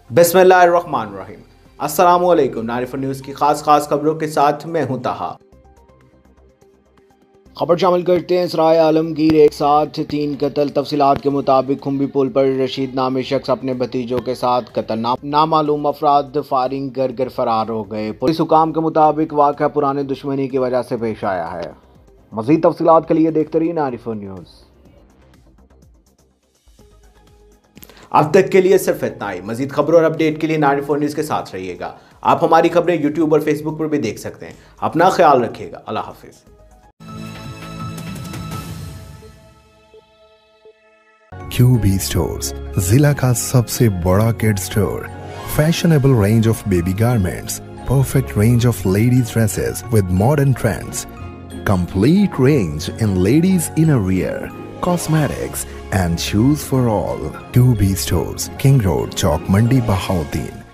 बिस्मिल्लाहिर्रहमानिर्रहीम। अस्सलामुअलैकुम। नारिफ न्यूज़ की खास खबरों के साथ मैं हूं ताहा। खबर शामिल करते हैं। सराय आलमगीर एक साथ 3 कत्ल। तफसीलात के मुताबिक खुम्बी पुल पर रशीद नामी शख्स अपने भतीजों के साथ कत्ल। नामालूम अफराद फायरिंग कर फरार हो गए। पुलिस हुकाम के मुताबिक वाक़या पुराने दुश्मनी की वजह से पेश आया है। मज़ीद तफसीलात के लिए देखते रहिए नारिफ न्यूज़। अब तक के लिए सिर्फ इतना ही। मजीद खबरों और अपडेट के लिए नारिफ न्यूज़ के साथ रहिएगा। आप हमारी खबरें यूट्यूब और फेसबुक पर भी देख सकते हैं। अपना ख्याल रखिएगा। अल्लाह हाफिज। QB Stores, जिला का सबसे बड़ा kid store. Fashionable range of baby garments, perfect range of ladies dresses with modern trends, complete range in ladies innerwear, cosmetics and shoes for all. QB Stores, King Road, Chowk Mandi, Bahauddin.